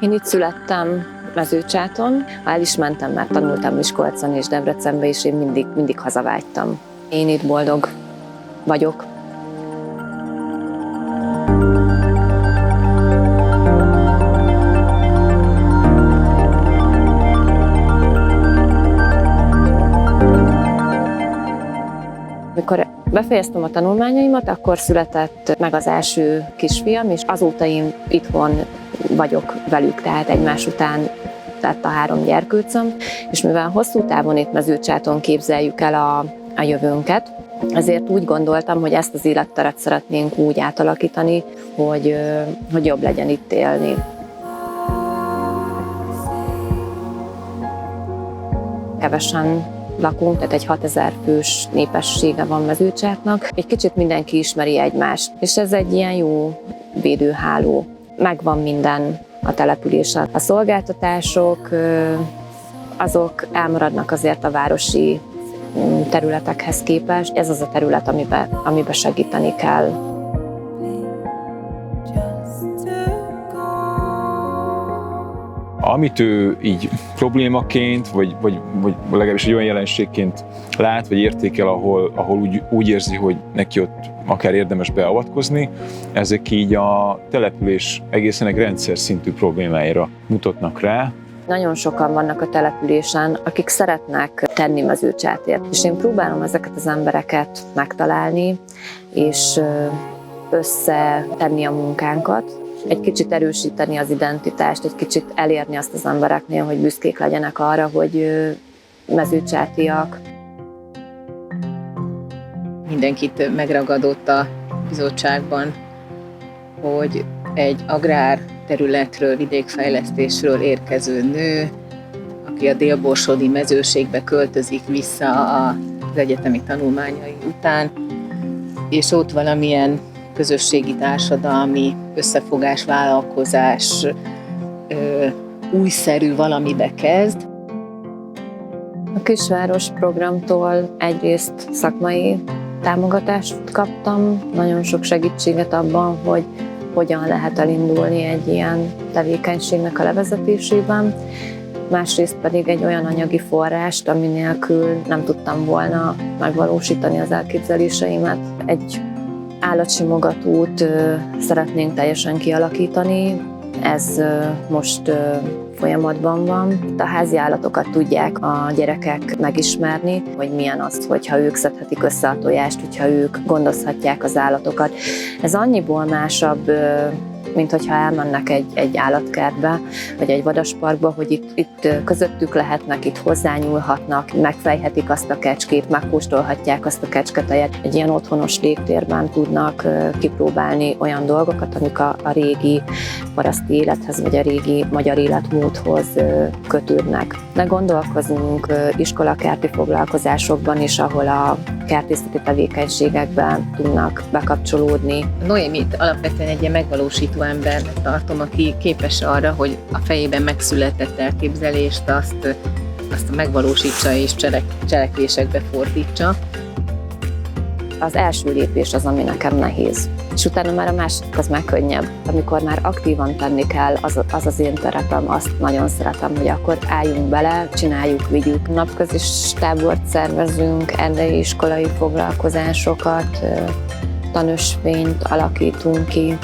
Én itt születtem Mezőcsáton, el is mentem, mert tanultam Miskolcon és Debrecenben, és én mindig hazavágytam. Én itt boldog vagyok. Amikor befejeztem a tanulmányaimat, akkor született meg az első kisfiam, és azóta én itthon vagyok velük, tehát egymás után lett a 3 gyerkőcöm, és mivel hosszú távon itt Mezőcsáton képzeljük el a jövőnket, ezért úgy gondoltam, hogy ezt az életteret szeretnénk úgy átalakítani, hogy jobb legyen itt élni. Kevesen lakunk, tehát egy 6000 fős népessége van Mezőcsátnak. Egy kicsit mindenki ismeri egymást, és ez egy ilyen jó védőháló. Megvan minden a településen. A szolgáltatások, azok elmaradnak azért a városi területekhez képest. Ez az a terület, amiben segíteni kell. Amit ő így problémaként, vagy legalábbis egy olyan jelenségként lát, vagy értékel, ahol úgy érzi, hogy neki ott akár érdemes beavatkozni, ezek így a település egészen egy rendszer szintű problémáira mutatnak rá. Nagyon sokan vannak a településen, akik szeretnek tenni Mezőcsátért, és én próbálom ezeket az embereket megtalálni, és összetenni a munkánkat. Egy kicsit erősíteni az identitást, egy kicsit elérni azt az embereknél, hogy büszkék legyenek arra, hogy mezőcsátiak. Mindenkit megragadott a bizottságban, hogy egy agrárterületről, vidékfejlesztésről érkező nő, aki a délborsodi mezőségbe költözik vissza az egyetemi tanulmányai után, és ott valamilyen közösségi, társadalmi összefogás, vállalkozás, újszerű valamibe kezd. A Kisváros programtól egyrészt szakmai támogatást kaptam, nagyon sok segítséget abban, hogy hogyan lehet elindulni egy ilyen tevékenységnek a levezetésében. Másrészt pedig egy olyan anyagi forrást, ami nélkül nem tudtam volna megvalósítani az elképzeléseimet. Egy állatsimogatót szeretnénk teljesen kialakítani, ez most folyamatban van. Itt a házi állatokat tudják a gyerekek megismerni, hogy milyen az, hogyha ők szedhetik össze a tojást, hogyha ők gondozhatják az állatokat. Ez annyiból másabb, mint hogyha elmennek egy állatkertbe, vagy egy vadasparkba, hogy itt közöttük lehetnek, itt hozzányúlhatnak, megfejhetik azt a kecskét, megkóstolhatják azt a kecsketejet. Egy ilyen otthonos légtérben tudnak kipróbálni olyan dolgokat, amik a régi paraszti élethez, vagy a régi magyar életmódhoz kötődnek. De gondolkozunk iskolakerti foglalkozásokban is, ahol a kertészeti tevékenységekben tudnak bekapcsolódni. Noémit alapvetően egy ilyen megvalósító embernek tartom, aki képes arra, hogy a fejében megszületett elképzelést azt megvalósítsa és cselekvésekbe fordítsa. Az első lépés az, ami nekem nehéz. És utána már a második az már könnyebb. Amikor már aktívan tenni kell, az én terepem, azt nagyon szeretem, hogy akkor álljunk bele, csináljuk, vigyük. Napközis tábort szervezünk, erdei iskolai foglalkozásokat, tanösvényt alakítunk ki,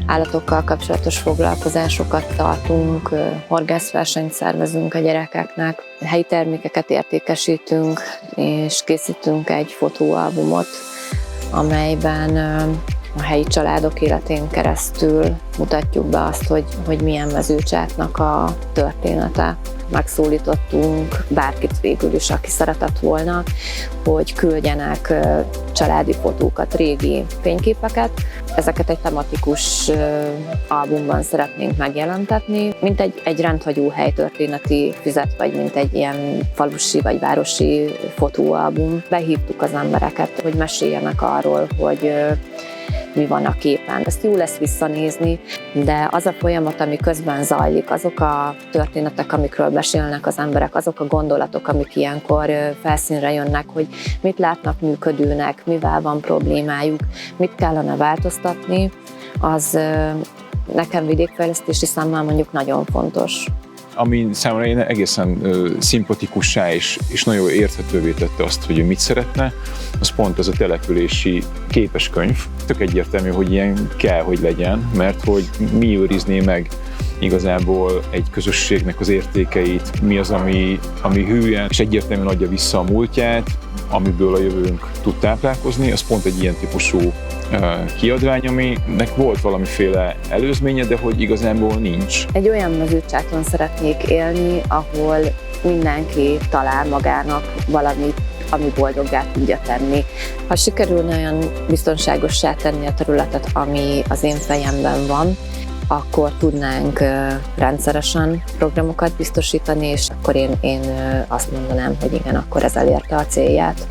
állatokkal kapcsolatos foglalkozásokat tartunk, horgászversenyt szervezünk a gyerekeknek, helyi termékeket értékesítünk, és készítünk egy fotóalbumot, amelyben a helyi családok életén keresztül mutatjuk be azt, hogy milyen Mezőcsátnak a története. Megszólítottunk bárkit végül is, aki szeretett volna, hogy küldjenek családi fotókat, régi fényképeket. Ezeket egy tematikus albumban szeretnénk megjelentetni, mint egy rendhagyó helytörténeti füzet, vagy mint egy ilyen falusi vagy városi fotóalbum. Behívtuk az embereket, hogy meséljenek arról, hogy mi van a képen. Ezt jó lesz visszanézni, de az a folyamat, ami közben zajlik, azok a történetek, amikről mesélnek az emberek, azok a gondolatok, amik ilyenkor felszínre jönnek, hogy mit látnak működőnek, mivel van problémájuk, mit kellene változtatni, nekem vidékfejlesztési szemmel mondjuk nagyon fontos. Ami számomra én egészen szimpatikussá és nagyon érthetővé tette azt, hogy ő mit szeretne, az pont az a települési képes könyv. Tök egyértelmű, hogy ilyen kell, hogy legyen, mert hogy mi őrizné meg igazából egy közösségnek az értékeit, mi az, ami hűen és egyértelműen adja vissza a múltját, amiből a jövőnk tud táplálkozni, az pont egy ilyen típusú kiadvány, aminek volt valamiféle előzménye, de hogy igazából nincs. Egy olyan mezőcsákon szeretnék élni, ahol mindenki talál magának valamit, ami boldoggá tudja tenni. Ha sikerülne olyan biztonságossá tenni a területet, ami az én fejemben van, akkor tudnánk rendszeresen programokat biztosítani, és akkor én azt mondanám, hogy igen, akkor ez elérte a célját.